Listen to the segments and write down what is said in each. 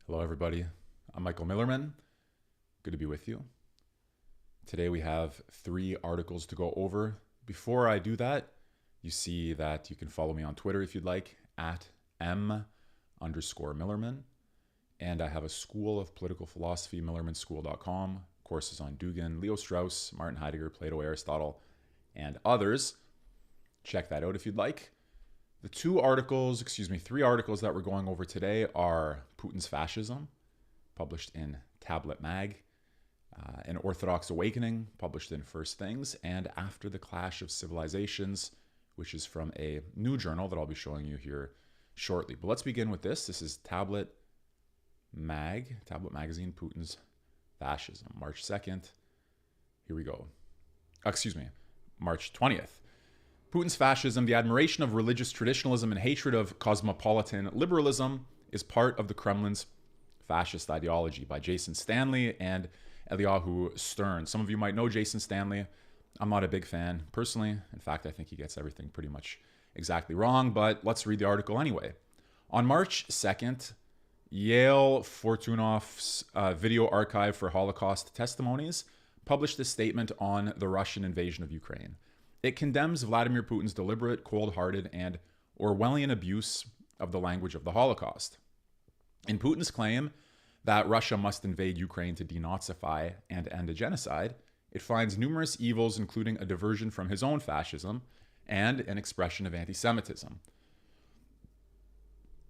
Hello, everybody. I'm Michael Millerman. Good to be with you. Today we have 3 articles to go over. Before I do that, you see that you can follow me on Twitter if you'd like, at @M_Millerman. And I have a School of Political Philosophy, millermanschool.com, courses on Dugin, Leo Strauss, Martin Heidegger, Plato, Aristotle, and others. Check that out if you'd like. The 3 articles that we're going over today are Putin's Fascism, published in Tablet Mag, An Orthodox Awakening, published in First Things, and After the Clash of Civilizations, which is from a new journal that I'll be showing you here shortly. But let's begin with this. This is Tablet Magazine, Putin's Fascism, March 2nd. Here we go. March 20th. Putin's fascism, the admiration of religious traditionalism and hatred of cosmopolitan liberalism, is part of the Kremlin's fascist ideology, by Jason Stanley and Eliyahu Stern. Some of you might know Jason Stanley. I'm not a big fan personally. In fact, I think he gets everything pretty much exactly wrong, but let's read the article anyway. On March 2nd, Yael Fortunoff's Video Archive for Holocaust Testimonies published a statement on the Russian invasion of Ukraine. It condemns Vladimir Putin's deliberate, cold-hearted, and Orwellian abuse of the language of the Holocaust. In Putin's claim that Russia must invade Ukraine to denazify and end a genocide, it finds numerous evils, including a diversion from his own fascism and an expression of anti-Semitism.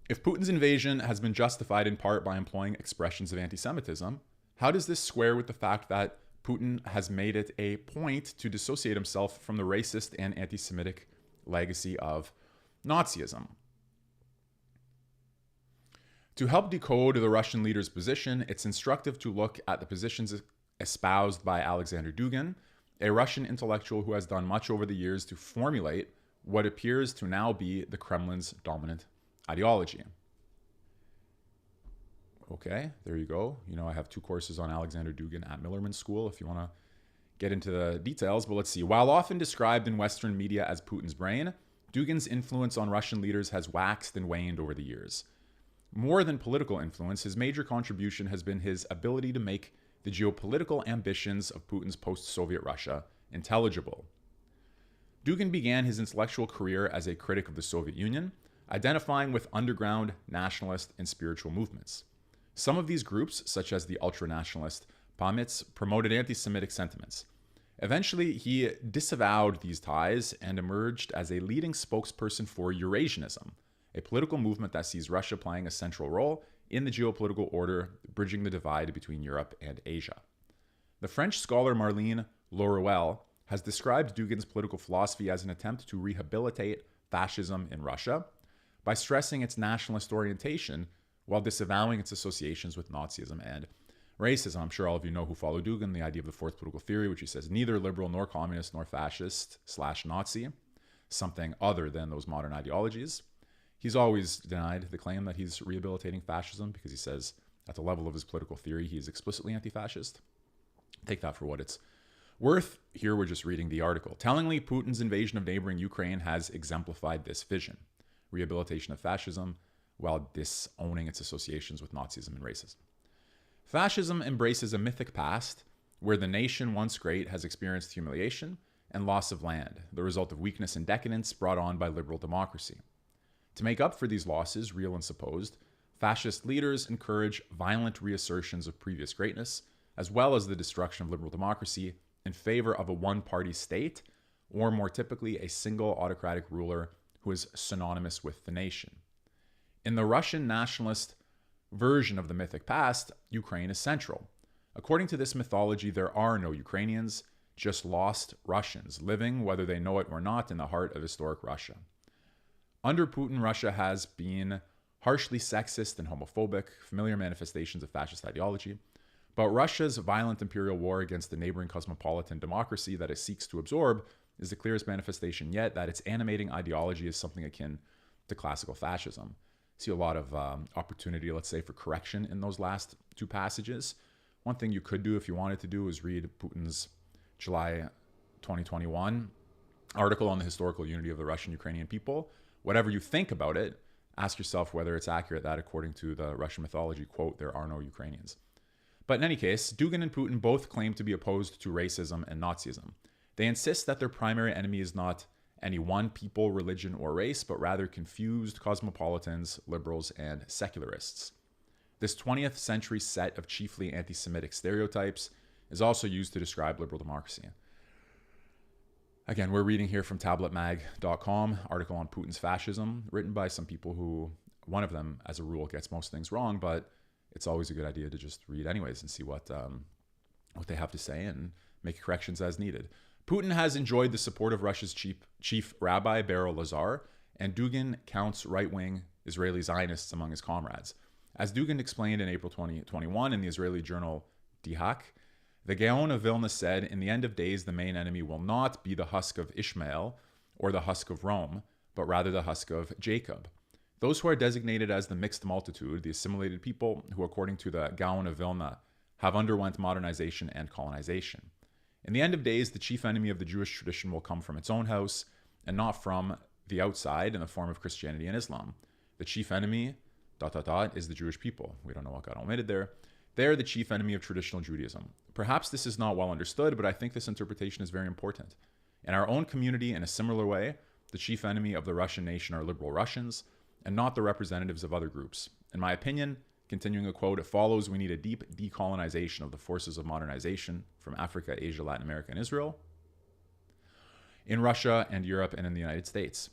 If Putin's invasion has been justified in part by employing expressions of anti-Semitism, how does this square with the fact that Putin has made it a point to dissociate himself from the racist and anti-Semitic legacy of Nazism? To help decode the Russian leader's position, it's instructive to look at the positions espoused by Alexander Dugin, a Russian intellectual who has done much over the years to formulate what appears to now be the Kremlin's dominant ideology. Okay, there you go. I have 2 courses on Alexander Dugin at Millerman School if you want to get into the details. But let's see. While often described in Western media as Putin's brain, Dugin's influence on Russian leaders has waxed and waned over the years. More than political influence, his major contribution has been his ability to make the geopolitical ambitions of Putin's post-Soviet Russia intelligible. Dugin began his intellectual career as a critic of the Soviet Union, identifying with underground nationalist and spiritual movements. Some of these groups, such as the ultra-nationalist Pamits, promoted anti-Semitic sentiments. Eventually, he disavowed these ties and emerged as a leading spokesperson for Eurasianism, a political movement that sees Russia playing a central role in the geopolitical order, bridging the divide between Europe and Asia. The French scholar Marlene Laruelle has described Dugin's political philosophy as an attempt to rehabilitate fascism in Russia by stressing its nationalist orientation while disavowing its associations with Nazism and racism. I'm sure all of you know who follow Dugin, the idea of the fourth political theory, which he says neither liberal nor communist nor fascist/Nazi, something other than those modern ideologies. He's always denied the claim that he's rehabilitating fascism because he says at the level of his political theory, he is explicitly anti-fascist. Take that for what it's worth. Here we're just reading the article. Tellingly, Putin's invasion of neighboring Ukraine has exemplified this vision: rehabilitation of fascism while disowning its associations with Nazism and racism. Fascism embraces a mythic past where the nation once great has experienced humiliation and loss of land, the result of weakness and decadence brought on by liberal democracy. To make up for these losses, real and supposed, fascist leaders encourage violent reassertions of previous greatness, as well as the destruction of liberal democracy in favor of a one-party state, or more typically, a single autocratic ruler who is synonymous with the nation. In the Russian nationalist version of the mythic past, Ukraine is central. According to this mythology, there are no Ukrainians, just lost Russians, living, whether they know it or not, in the heart of historic Russia. Under Putin, Russia has been harshly sexist and homophobic, familiar manifestations of fascist ideology. But Russia's violent imperial war against the neighboring cosmopolitan democracy that it seeks to absorb is the clearest manifestation yet that its animating ideology is something akin to classical fascism. See a lot of opportunity, let's say, for correction in those last 2 passages. One thing you could do if you wanted to do is read Putin's July 2021 article on the historical unity of the Russian-Ukrainian people. Whatever you think about it, Ask yourself whether it's accurate that, according to the Russian mythology, quote, there are no Ukrainians. But in any case, Dugin and Putin both claim to be opposed to racism and Nazism. They insist that their primary enemy is not any one people, religion, or race, but rather confused cosmopolitans, liberals, and secularists. This 20th century set of chiefly anti-Semitic stereotypes is also used to describe liberal democracy. Again, we're reading here from tabletmag.com, article on Putin's fascism, written by some people who, one of them, as a rule, gets most things wrong, but it's always a good idea to just read anyways and see what they have to say and make corrections as needed. Putin has enjoyed the support of Russia's chief rabbi, Beryl Lazar, and Dugin counts right-wing Israeli Zionists among his comrades. As Dugin explained in April 2021 in the Israeli journal Dihak, the Gaon of Vilna said, in the end of days, the main enemy will not be the husk of Ishmael or the husk of Rome, but rather the husk of Jacob. Those who are designated as the mixed multitude, the assimilated people who, according to the Gaon of Vilna, have underwent modernization and colonization. In the end of days, the chief enemy of the Jewish tradition will come from its own house and not from the outside in the form of Christianity and Islam. The chief enemy, is the Jewish people. We don't know what got omitted there. They're the chief enemy of traditional Judaism. Perhaps this is not well understood, but I think this interpretation is very important. In our own community, in a similar way, the chief enemy of the Russian nation are liberal Russians, and not the representatives of other groups. In my opinion, continuing a quote, it follows we need a deep decolonization of the forces of modernization from Africa, Asia, Latin America, and Israel, in Russia and Europe and in the United States.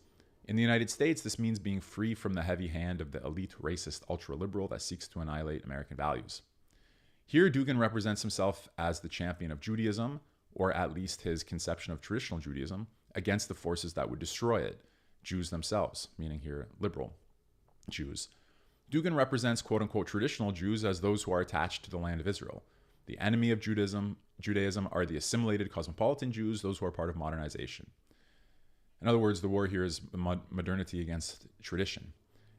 In the United States, this means being free from the heavy hand of the elite racist ultra-liberal that seeks to annihilate American values. Here, Dugin represents himself as the champion of Judaism, or at least his conception of traditional Judaism, against the forces that would destroy it, Jews themselves, meaning here liberal Jews. Dugin represents quote-unquote traditional Jews as those who are attached to the land of Israel. The enemy of Judaism are the assimilated cosmopolitan Jews, those who are part of modernization. In other words, the war here is modernity against tradition,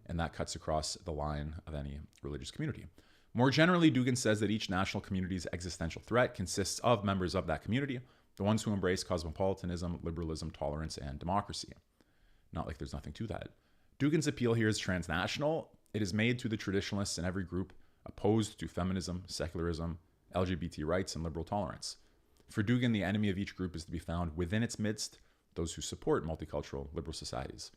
and that cuts across the line of any religious community. More generally, Dugin says that each national community's existential threat consists of members of that community, the ones who embrace cosmopolitanism, liberalism, tolerance, and democracy. Not like there's nothing to that. Dugin's appeal here is transnational. It is made to the traditionalists in every group opposed to feminism, secularism, LGBT rights, and liberal tolerance. For Dugin, the enemy of each group is to be found within its midst, those who support multicultural liberal societies.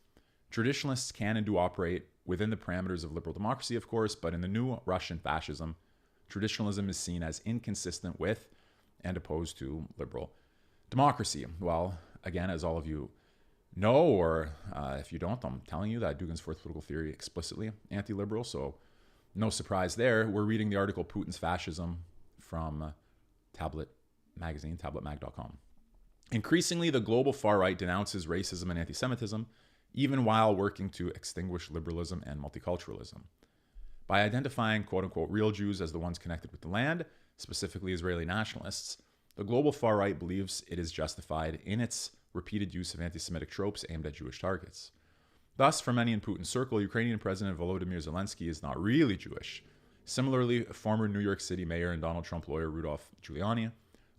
Traditionalists can and do operate within the parameters of liberal democracy, of course, but in the new Russian fascism, traditionalism is seen as inconsistent with and opposed to liberal democracy. Well, again, as all of you know, or if you don't, I'm telling you that Dugin's fourth political theory explicitly anti-liberal, so no surprise there. We're reading the article Putin's Fascism from Tablet Magazine, tabletmag.com. Increasingly, the global far right denounces racism and anti-Semitism, even while working to extinguish liberalism and multiculturalism. By identifying quote-unquote real Jews as the ones connected with the land, specifically Israeli nationalists, the global far right believes it is justified in its repeated use of anti-Semitic tropes aimed at Jewish targets. Thus, for many in Putin's circle, Ukrainian President Volodymyr Zelensky is not really Jewish. Similarly, former New York City mayor and Donald Trump lawyer Rudolph Giuliani,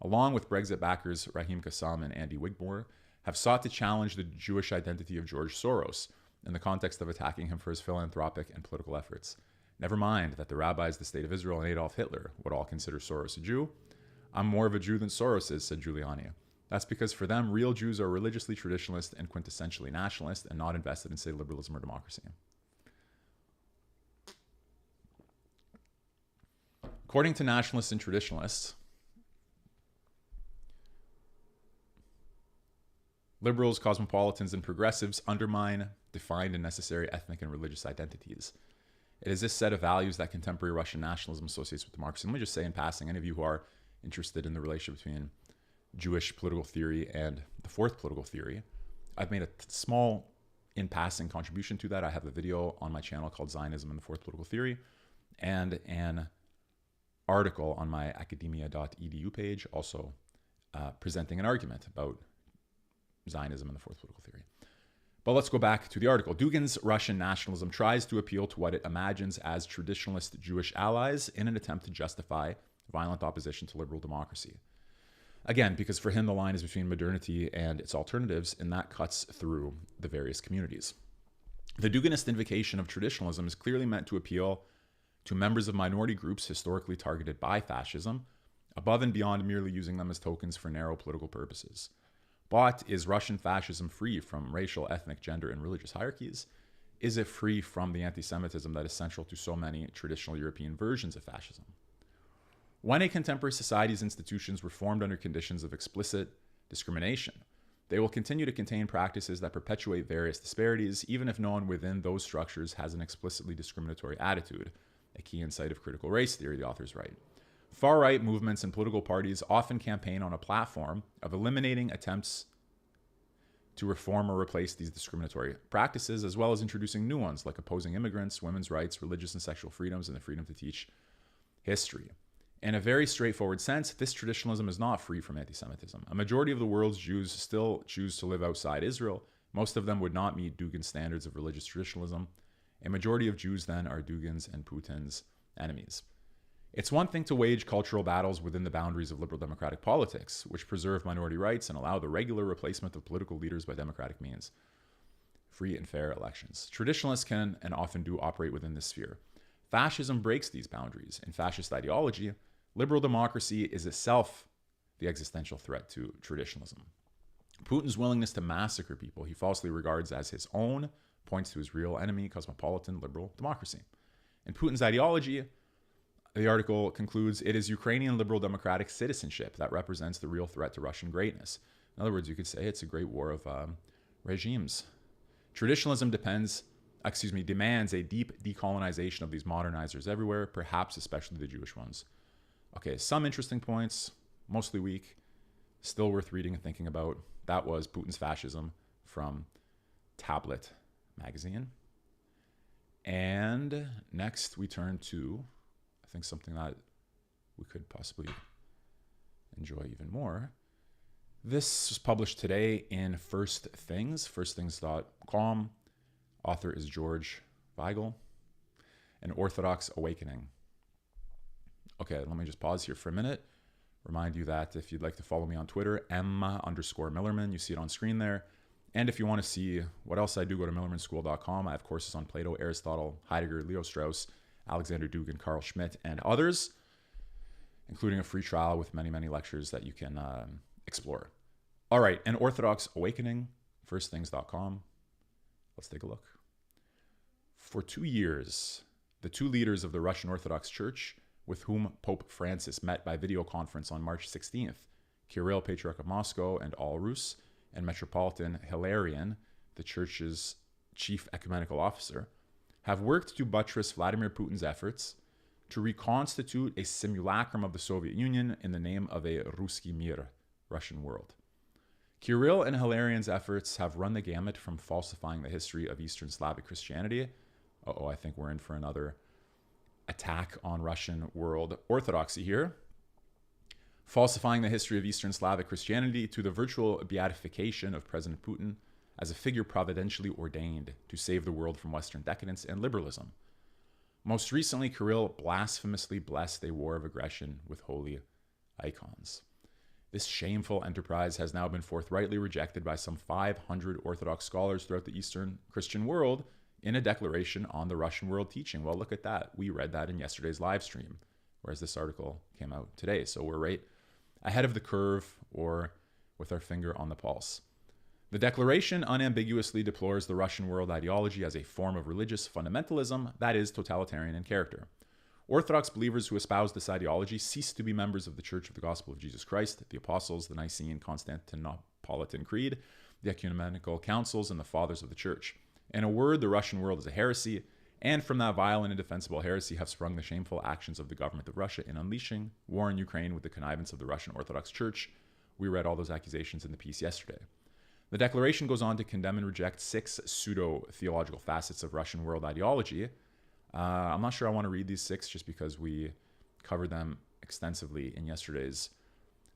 along with Brexit backers Raheem Kassam and Andy Wigmore, have sought to challenge the Jewish identity of George Soros in the context of attacking him for his philanthropic and political efforts. Never mind that the rabbis, the State of Israel, and Adolf Hitler would all consider Soros a Jew. I'm more of a Jew than Soros is, said Giuliani. That's because for them, real Jews are religiously traditionalist and quintessentially nationalist and not invested in, say, liberalism or democracy. According to nationalists and traditionalists, liberals, cosmopolitans, and progressives undermine defined and necessary ethnic and religious identities. It is this set of values that contemporary Russian nationalism associates with democracy. Let me just say in passing, any of you who are interested in the relationship between Jewish political theory and the fourth political theory, I've made a small in-passing contribution to that. I have a video on my channel called Zionism and the Fourth Political Theory, and an article on my academia.edu page also presenting an argument about Zionism and the fourth political theory. But let's go back to the article. Dugin's Russian nationalism tries to appeal to what it imagines as traditionalist Jewish allies in an attempt to justify violent opposition to liberal democracy. Again, because for him the line is between modernity and its alternatives, and that cuts through the various communities. The Duginist invocation of traditionalism is clearly meant to appeal to members of minority groups historically targeted by fascism, above and beyond merely using them as tokens for narrow political purposes. But is Russian fascism free from racial, ethnic, gender, and religious hierarchies? Is it free from the anti-Semitism that is central to so many traditional European versions of fascism? When a contemporary society's institutions were formed under conditions of explicit discrimination, they will continue to contain practices that perpetuate various disparities, even if no one within those structures has an explicitly discriminatory attitude, a key insight of critical race theory, the authors write. Far-right movements and political parties often campaign on a platform of eliminating attempts to reform or replace these discriminatory practices, as well as introducing new ones like opposing immigrants, women's rights, religious and sexual freedoms, and the freedom to teach history. In a very straightforward sense, this traditionalism is not free from anti-Semitism. A majority of the world's Jews still choose to live outside Israel. Most of them would not meet Dugin's standards of religious traditionalism. A majority of Jews, then, are Dugin's and Putin's enemies. It's one thing to wage cultural battles within the boundaries of liberal democratic politics, which preserve minority rights and allow the regular replacement of political leaders by democratic means. Free and fair elections. Traditionalists can and often do operate within this sphere. Fascism breaks these boundaries. In fascist ideology, liberal democracy is itself the existential threat to traditionalism. Putin's willingness to massacre people he falsely regards as his own points to his real enemy, cosmopolitan liberal democracy. In Putin's ideology, the article concludes, it is Ukrainian liberal democratic citizenship that represents the real threat to Russian greatness. In other words, you could say it's a great war of regimes. Traditionalism demands a deep decolonization of these modernizers everywhere, perhaps especially the Jewish ones. Okay, some interesting points, mostly weak, still worth reading and thinking about. That was Putin's Fascism from Tablet magazine. And next we turn to, I think, something that we could possibly enjoy even more. This was published today in firstthings.com. Author is George Weigel. An Orthodox Awakening. Okay, let me just pause here for a minute. Remind you that if you'd like to follow me on Twitter, M_Millerman, you see it on screen there. And if you want to see what else I do, go to millermanschool.com. I have courses on Plato, Aristotle, Heidegger, Leo Strauss, Alexander Dugin, Carl Schmitt, and others, including a free trial with many, many lectures that you can explore. All right, An Orthodox Awakening, firstthings.com. Let's take a look. For 2 years, the two leaders of the Russian Orthodox Church, with whom Pope Francis met by video conference on March 16th, Kirill, Patriarch of Moscow, and All Rus, and Metropolitan Hilarion, the church's chief ecumenical officer, have worked to buttress Vladimir Putin's efforts to reconstitute a simulacrum of the Soviet Union in the name of a Ruski Mir, Russian world. Kirill and Hilarion's efforts have run the gamut from falsifying the history of Eastern Slavic Christianity. I think we're in for another attack on Russian world orthodoxy here. Falsifying the history of Eastern Slavic Christianity to the virtual beatification of President Putin as a figure providentially ordained to save the world from Western decadence and liberalism. Most recently, Kirill blasphemously blessed a war of aggression with holy icons. This shameful enterprise has now been forthrightly rejected by some 500 Orthodox scholars throughout the Eastern Christian world in a declaration on the Russian world teaching. Well, look at that. We read that in yesterday's live stream, whereas this article came out today. So we're right ahead of the curve, or with our finger on the pulse. The declaration unambiguously deplores the Russian world ideology as a form of religious fundamentalism that is totalitarian in character. Orthodox believers who espouse this ideology cease to be members of the Church of the Gospel of Jesus Christ, the Apostles, the Nicene Constantinopolitan Creed, the Ecumenical Councils, and the Fathers of the Church. In a word, the Russian world is a heresy, and from that vile and indefensible heresy have sprung the shameful actions of the government of Russia in unleashing war in Ukraine with the connivance of the Russian Orthodox Church. We read all those accusations in the piece yesterday. The declaration goes on to condemn and reject 6 pseudo-theological facets of Russian world ideology. I'm not sure I want to read these 6 just because we covered them extensively in yesterday's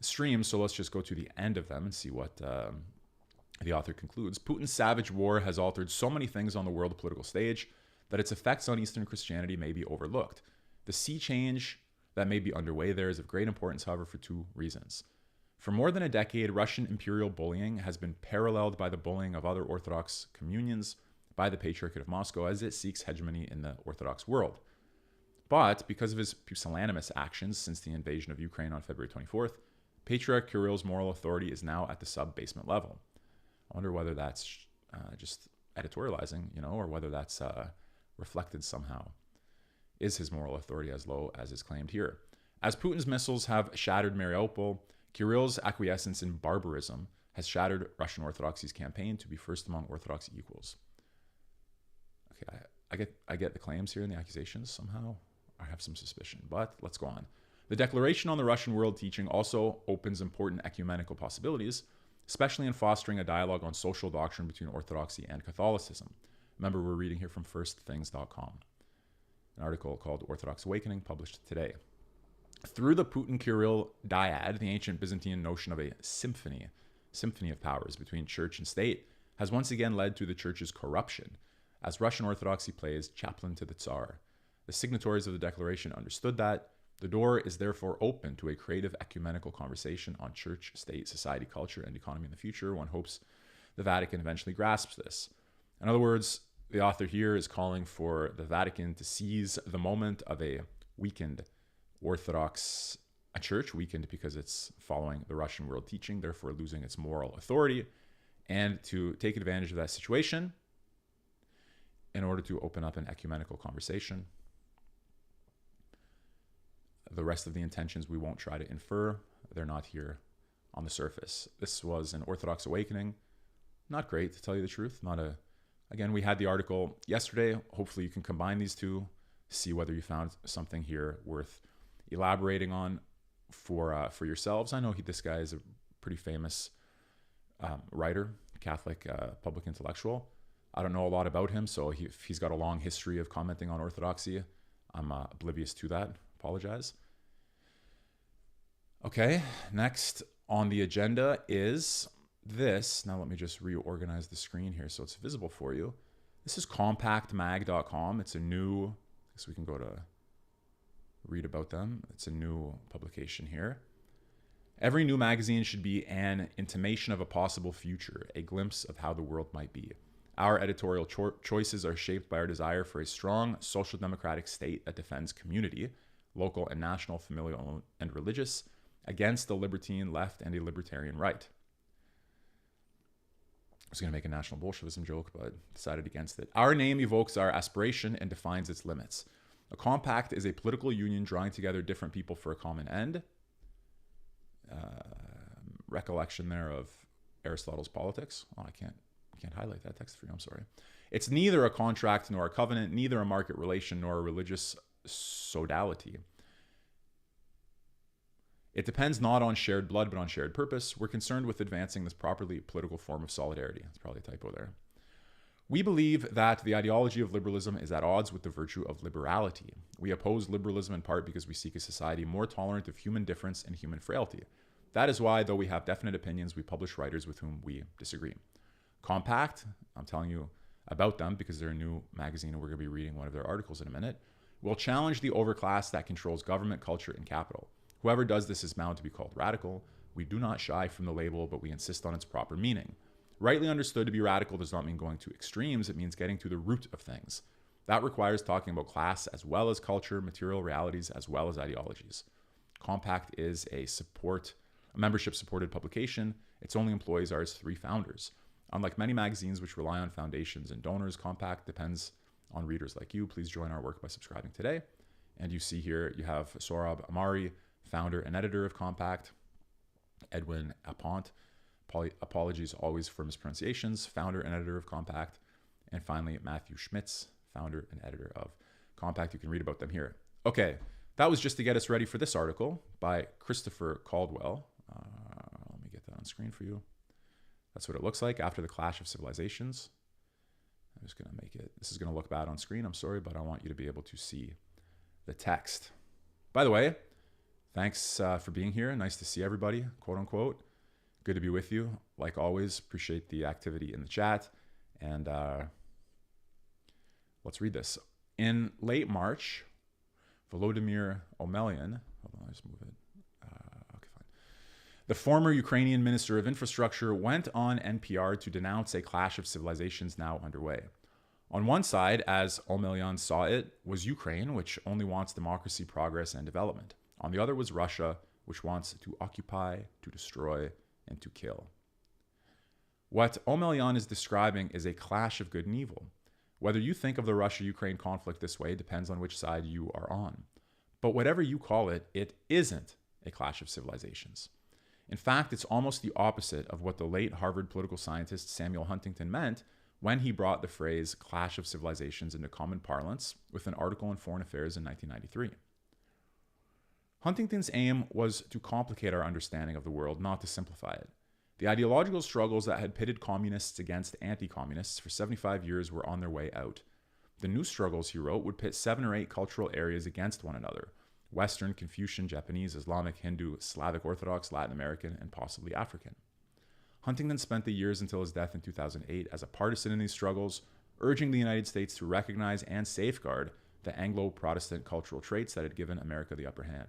stream, so let's just go to the end of them and see what the author concludes. Putin's savage war has altered so many things on the world political stage that its effects on Eastern Christianity may be overlooked. The sea change that may be underway there is of great importance, however, for 2 reasons. For more than a decade, Russian imperial bullying has been paralleled by the bullying of other Orthodox communions by the Patriarchate of Moscow as it seeks hegemony in the Orthodox world. But because of his pusillanimous actions since the invasion of Ukraine on February 24th, Patriarch Kirill's moral authority is now at the sub-basement level. I wonder whether that's just editorializing, or whether that's reflected somehow. Is his moral authority as low as is claimed here? As Putin's missiles have shattered Mariupol, Kirill's acquiescence in barbarism has shattered Russian Orthodoxy's campaign to be first among Orthodox equals. Okay, I get the claims here and the accusations somehow. I have some suspicion, but let's go on. The declaration on the Russian world teaching also opens important ecumenical possibilities, especially in fostering a dialogue on social doctrine between Orthodoxy and Catholicism. Remember, we're reading here from firstthings.com, an article called Orthodox Awakening, published today. Through the Putin-Kirill dyad, the ancient Byzantine notion of a symphony of powers between church and state has once again led to the church's corruption, as Russian Orthodoxy plays chaplain to the Tsar. The signatories of the declaration understood that. The door is therefore open to a creative ecumenical conversation on church, state, society, culture, and economy in the future. One hopes the Vatican eventually grasps this. In other words, the author here is calling for the Vatican to seize the moment of a weakened Orthodox church, weakened because it's following the Russian world teaching, therefore losing its moral authority, and to take advantage of that situation in order to open up an ecumenical conversation. The rest of the intentions we won't try to infer. They're not here on the surface. This was an Orthodox Awakening. Not great, to tell you the truth. Again, we had the article yesterday. Hopefully you can combine these two, see whether you found something here worth elaborating on for yourselves. I know this guy is a pretty famous writer, Catholic public intellectual. I don't know a lot about him, so if he's got a long history of commenting on Orthodoxy, I'm oblivious to that. Apologize. Okay, next on the agenda is this. Now let me just reorganize the screen here so it's visible for you. This is compactmag.com. It's a new, I guess we can go to read about them. It's a new publication here. Every new magazine should be an intimation of a possible future, a glimpse of how the world might be. Our editorial choices are shaped by our desire for a strong social democratic state that defends community, local and national, familial and religious, against the libertine left and a libertarian right. I was going to make a national Bolshevism joke, but decided against it. Our name evokes our aspiration and defines its limits. A compact is a political union drawing together different people for a common end. Recollection there of Aristotle's Politics. Oh, I can't highlight that text for you. I'm sorry. It's neither a contract nor a covenant, neither a market relation nor a religious sodality. It depends not on shared blood, but on shared purpose. We're concerned with advancing this properly political form of solidarity. That's probably a typo there. We believe that the ideology of liberalism is at odds with the virtue of liberality. We oppose liberalism in part because we seek a society more tolerant of human difference and human frailty. That is why, though we have definite opinions, we publish writers with whom we disagree. Compact, I'm telling you about them because they're a new magazine and we're going to be reading one of their articles in a minute, will challenge the overclass that controls government, culture, and capital. Whoever does this is bound to be called radical. We do not shy from the label, but we insist on its proper meaning. Rightly understood, to be radical does not mean going to extremes. It means getting to the root of things. That requires talking about class as well as culture, material realities, as well as ideologies. Compact is a membership-supported publication. Its only employees are its 3 founders. Unlike many magazines which rely on foundations and donors, Compact depends on readers like you. Please join our work by subscribing today. And you see here, you have Sohrab Amari, founder and editor of Compact, Edwin Apont, apologies always for mispronunciations, founder and editor of Compact, and finally Matthew Schmitz, founder and editor of Compact. You can read about them here. Okay, that was just to get us ready for this article by Christopher Caldwell. Let me get that on screen for you. That's what it looks like after the clash of civilizations. I'm just going to make it, this is going to look bad on screen, I'm sorry, but I want you to be able to see the text. By the way, thanks for being here. Nice to see everybody, quote unquote. Good to be with you. Like always, appreciate the activity in the chat. And let's read this. In late March, Volodymyr Omelian, hold on, I just move it. Okay, fine. The former Ukrainian Minister of Infrastructure went on NPR to denounce a clash of civilizations now underway. On one side, as Omelyan saw it, was Ukraine, which only wants democracy, progress, and development. On the other was Russia, which wants to occupy, to destroy, and to kill. What Omelyan is describing is a clash of good and evil. Whether you think of the Russia-Ukraine conflict this way depends on which side you are on. But whatever you call it, it isn't a clash of civilizations. In fact, it's almost the opposite of what the late Harvard political scientist Samuel Huntington meant when he brought the phrase clash of civilizations into common parlance with an article in Foreign Affairs in 1993. Huntington's aim was to complicate our understanding of the world, not to simplify it. The ideological struggles that had pitted communists against anti-communists for 75 years were on their way out. The new struggles, he wrote, would pit 7 or 8 cultural areas against one another: Western, Confucian, Japanese, Islamic, Hindu, Slavic, Orthodox, Latin American, and possibly African. Huntington spent the years until his death in 2008 as a partisan in these struggles, urging the United States to recognize and safeguard the Anglo-Protestant cultural traits that had given America the upper hand.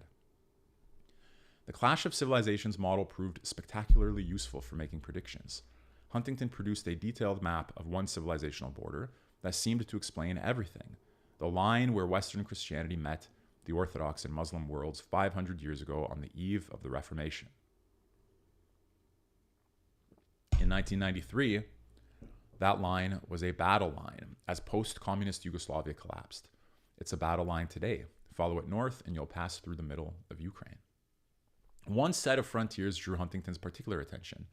The Clash of Civilizations model proved spectacularly useful for making predictions. Huntington produced a detailed map of one civilizational border that seemed to explain everything: the line where Western Christianity met the Orthodox and Muslim worlds 500 years ago on the eve of the Reformation. In 1993, that line was a battle line as post-communist Yugoslavia collapsed. It's a battle line today. Follow it north and you'll pass through the middle of Ukraine. One set of frontiers drew Huntington's particular attention.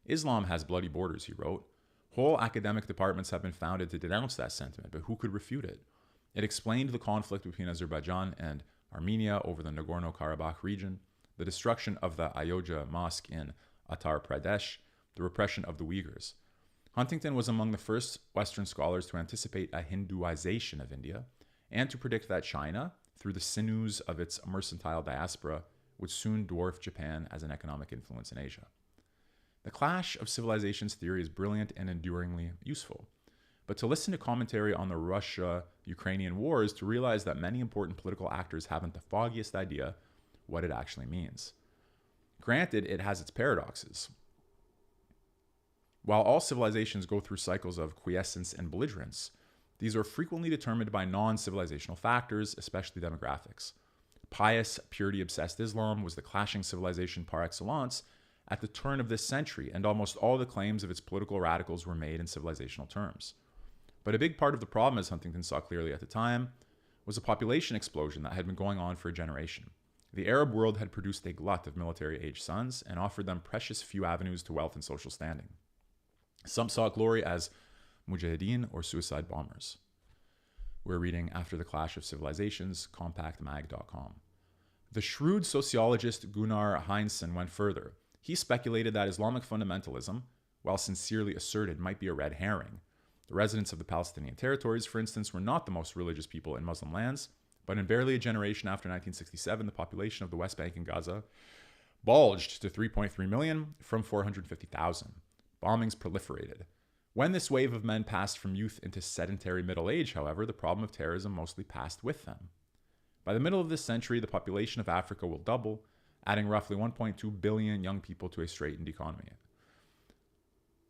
Islam has bloody borders, he wrote. Whole academic departments have been founded to denounce that sentiment, but who could refute it? It explained the conflict between Azerbaijan and Armenia over the Nagorno-Karabakh region, the destruction of the Ayodhya Mosque in Uttar Pradesh, the repression of the Uyghurs. Huntington was among the first Western scholars to anticipate a Hinduization of India and to predict that China, through the sinews of its mercantile diaspora, would soon dwarf Japan as an economic influence in Asia. The Clash of Civilizations theory is brilliant and enduringly useful. But to listen to commentary on the Russia-Ukrainian war is to realize that many important political actors haven't the foggiest idea what it actually means. Granted, it has its paradoxes. While all civilizations go through cycles of quiescence and belligerence, these are frequently determined by non-civilizational factors, especially demographics. Pious, purity-obsessed Islam was the clashing civilization par excellence at the turn of this century, and almost all the claims of its political radicals were made in civilizational terms. But a big part of the problem, as Huntington saw clearly at the time, was a population explosion that had been going on for a generation. The Arab world had produced a glut of military-aged sons and offered them precious few avenues to wealth and social standing. Some sought glory as mujahideen or suicide bombers. We're reading After the Clash of Civilizations, compactmag.com. The shrewd sociologist Gunnar Heinsohn went further. He speculated that Islamic fundamentalism, while sincerely asserted, might be a red herring. The residents of the Palestinian territories, for instance, were not the most religious people in Muslim lands, but in barely a generation after 1967, the population of the West Bank and Gaza bulged to 3.3 million from 450,000. Bombings proliferated. When this wave of men passed from youth into sedentary middle age, however, the problem of terrorism mostly passed with them. By the middle of this century, the population of Africa will double, adding roughly 1.2 billion young people to a straitened economy.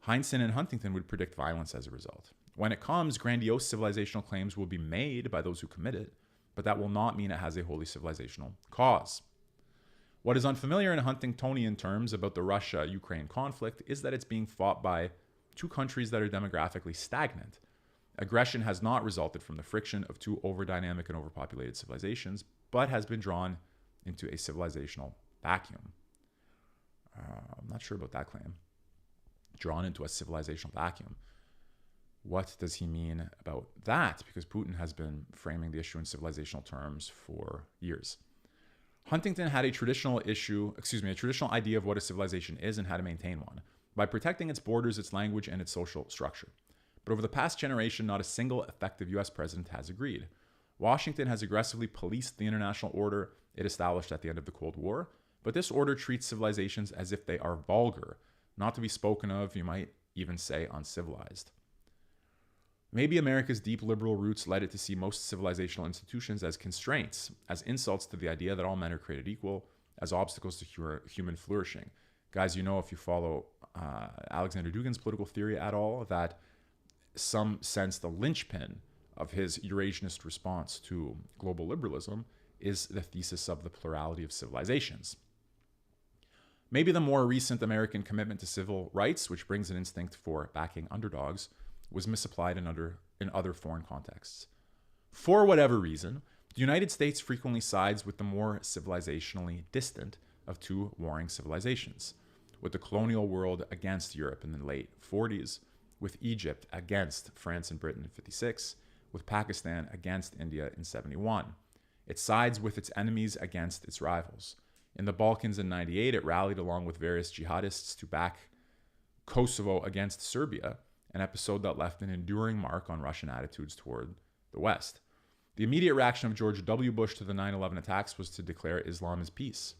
Heinsohn and Huntington would predict violence as a result. When it comes, grandiose civilizational claims will be made by those who commit it, but that will not mean it has a wholly civilizational cause. What is unfamiliar in Huntingtonian terms about the Russia-Ukraine conflict is that it's being fought by two countries that are demographically stagnant. Aggression has not resulted from the friction of two overdynamic and overpopulated civilizations, but has been drawn into a civilizational vacuum. I'm not sure about that claim. Drawn into a civilizational vacuum. What does he mean about that? Because Putin has been framing the issue in civilizational terms for years. Huntington had a traditional idea of what a civilization is and how to maintain one, by protecting its borders, its language, and its social structure. But over the past generation, not a single effective US president has agreed. Washington has aggressively policed the international order it established at the end of the Cold War, but this order treats civilizations as if they are vulgar, not to be spoken of, you might even say uncivilized. Maybe America's deep liberal roots led it to see most civilizational institutions as constraints, as insults to the idea that all men are created equal, as obstacles to human flourishing. Guys, you know, if you follow Alexander Dugin's political theory at all, that some sense, the linchpin of his Eurasianist response to global liberalism is the thesis of the plurality of civilizations. Maybe the more recent American commitment to civil rights, which brings an instinct for backing underdogs, was misapplied in other foreign contexts. For whatever reason, the United States frequently sides with the more civilizationally distant of two warring civilizations, with the colonial world against Europe in the late 40s, with Egypt against France and Britain in 56, with Pakistan against India in 71. It sides with its enemies against its rivals. In the Balkans in 98, it rallied along with various jihadists to back Kosovo against Serbia, an episode that left an enduring mark on Russian attitudes toward the West. The immediate reaction of George W. Bush to the 9/11 attacks was to declare Islam as peace.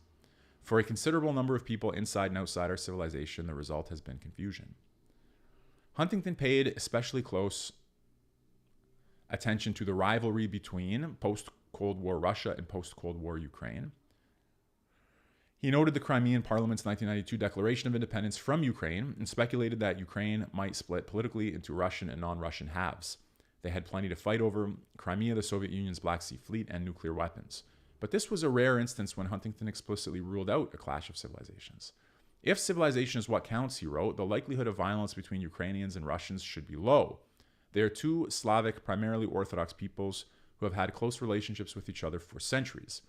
For a considerable number of people inside and outside our civilization, the result has been confusion. Huntington paid especially close attention to the rivalry between post-Cold War Russia and post-Cold War Ukraine. He noted the Crimean Parliament's 1992 Declaration of Independence from Ukraine and speculated that Ukraine might split politically into Russian and non-Russian halves. They had plenty to fight over: Crimea, the Soviet Union's Black Sea Fleet, and nuclear weapons. But this was a rare instance when Huntington explicitly ruled out a clash of civilizations. If civilization is what counts, he wrote, the likelihood of violence between Ukrainians and Russians should be low. They are two Slavic, primarily Orthodox peoples who have had close relationships with each other for centuries.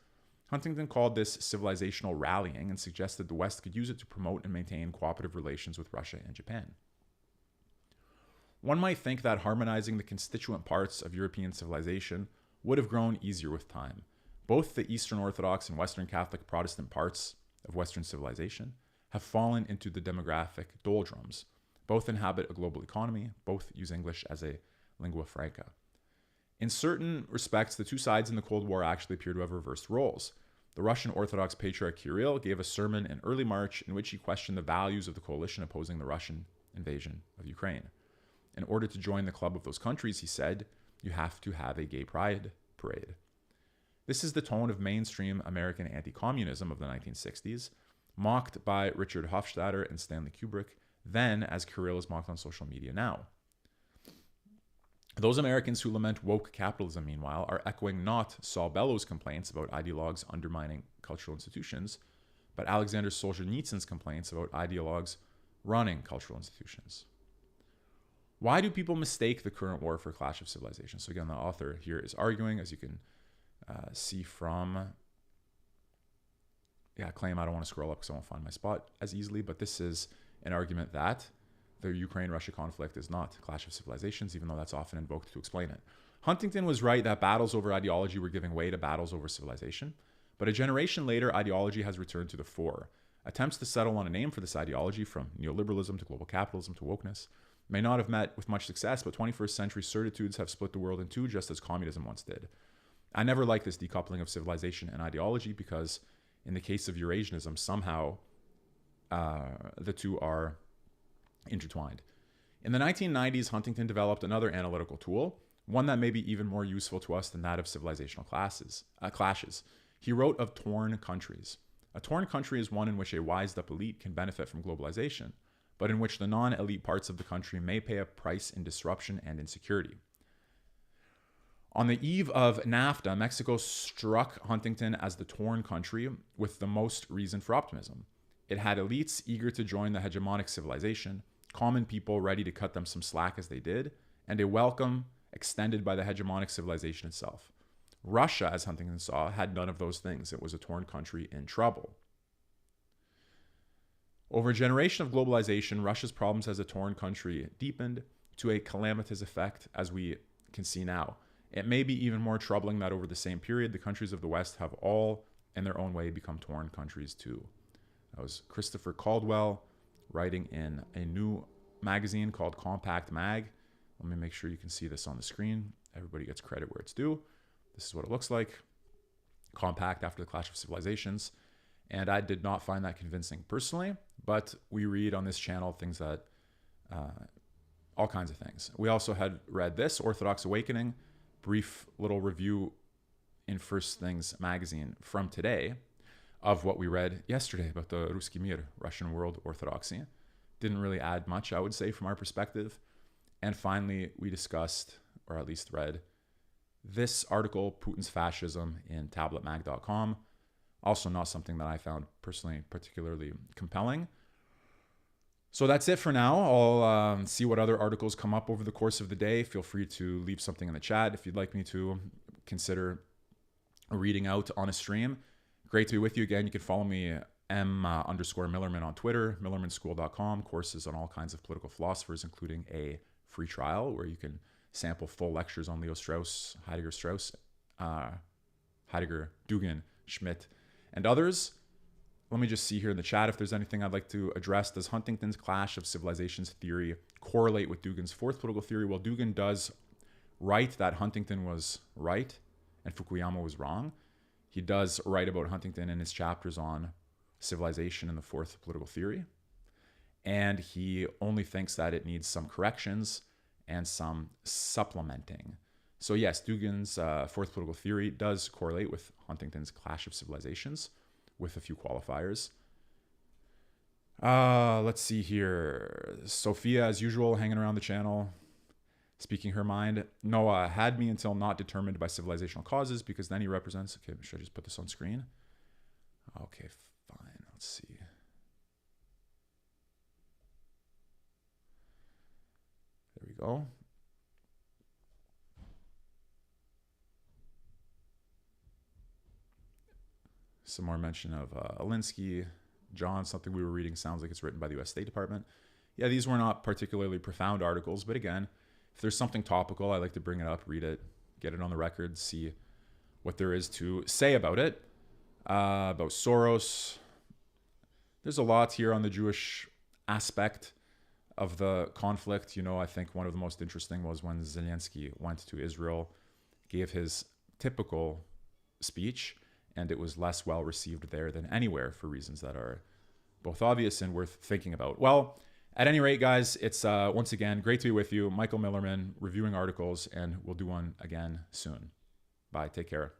Huntington called this civilizational rallying and suggested the West could use it to promote and maintain cooperative relations with Russia and Japan. One might think that harmonizing the constituent parts of European civilization would have grown easier with time. Both the Eastern Orthodox and Western Catholic Protestant parts of Western civilization have fallen into the demographic doldrums. Both inhabit a global economy. Both use English as a lingua franca. In certain respects, the two sides in the Cold War actually appear to have reversed roles. The Russian Orthodox Patriarch Kirill gave a sermon in early March in which he questioned the values of the coalition opposing the Russian invasion of Ukraine. In order to join the club of those countries, he said, you have to have a gay pride parade. This is the tone of mainstream American anti-communism of the 1960s, mocked by Richard Hofstadter and Stanley Kubrick, then as Kirill is mocked on social media now. Those Americans who lament woke capitalism, meanwhile, are echoing not Saul Bellow's complaints about ideologues undermining cultural institutions, but Alexander Solzhenitsyn's complaints about ideologues running cultural institutions. Why do people mistake the current war for a clash of civilizations? So again, the author here is arguing, as you can see from, claim, I don't want to scroll up because I won't find my spot as easily, but this is an argument that the Ukraine-Russia conflict is not a clash of civilizations, even though that's often invoked to explain it. Huntington was right that battles over ideology were giving way to battles over civilization, but a generation later, ideology has returned to the fore. Attempts to settle on a name for this ideology, from neoliberalism to global capitalism to wokeness, may not have met with much success, but 21st century certitudes have split the world in two, just as communism once did. I never liked this decoupling of civilization and ideology because, in the case of Eurasianism, somehow the two are intertwined. In the 1990s, Huntington developed another analytical tool, one that may be even more useful to us than that of civilizational clashes. He wrote of torn countries. A torn country is one in which a wised-up elite can benefit from globalization, but in which the non-elite parts of the country may pay a price in disruption and insecurity. On the eve of NAFTA, Mexico struck Huntington as the torn country with the most reason for optimism. It had elites eager to join the hegemonic civilization, common people ready to cut them some slack as they did, and a welcome extended by the hegemonic civilization itself. Russia, as Huntington saw, had none of those things. It was a torn country in trouble. Over a generation of globalization, Russia's problems as a torn country deepened to a calamitous effect, as we can see now. It may be even more troubling that over the same period, the countries of the West have all, in their own way, become torn countries too. That was Christopher Caldwell writing in a new magazine called Compact Mag. Let me make sure you can see this on the screen. Everybody gets credit where it's due. This is what it looks like. Compact after the clash of civilizations. And I did not find that convincing personally, but we read on this channel things that, all kinds of things. We also had read this, Orthodox Awakening, brief little review in First Things magazine from today of what we read yesterday about the Ruski Mir, Russian World Orthodoxy. Didn't really add much, I would say, from our perspective. And finally, we discussed, or at least read, this article, Putin's Fascism, in tabletmag.com. Also not something that I found personally particularly compelling. So that's it for now. I'll see what other articles come up over the course of the day. Feel free to leave something in the chat if you'd like me to consider reading out on a stream. Great to be with you again. You can follow me m_Millerman on Twitter, millermanschool.com, courses on all kinds of political philosophers, including a free trial where you can sample full lectures on Leo Strauss, Heidegger, Dugin, Schmidt, and others. Let me just see here in the chat if there's anything I'd like to address. Does Huntington's clash of civilizations theory correlate with Dugin's fourth political theory? Well, Dugin does write that Huntington was right and Fukuyama was wrong. He does write about Huntington in his chapters on civilization and the fourth political theory. And he only thinks that it needs some corrections and some supplementing. So yes, Dugin's fourth political theory does correlate with Huntington's clash of civilizations, with a few qualifiers. Let's see here. Sophia, as usual, hanging around the channel, speaking her mind. Noah had me until not determined by civilizational causes, because then he represents... Okay, should I just put this on screen? Okay, fine. Let's see. There we go. Some more mention of Alinsky. John, something we were reading sounds like it's written by the US State Department. Yeah, these were not particularly profound articles, but again, if there's something topical, I like to bring it up, read it, get it on the record, see what there is to say about it. About Soros. There's a lot here on the Jewish aspect of the conflict. You know, I think one of the most interesting was when Zelensky went to Israel, gave his typical speech, and it was less well received there than anywhere for reasons that are both obvious and worth thinking about. Well, at any rate, guys, it's once again great to be with you. Michael Millerman reviewing articles, and we'll do one again soon. Bye. Take care.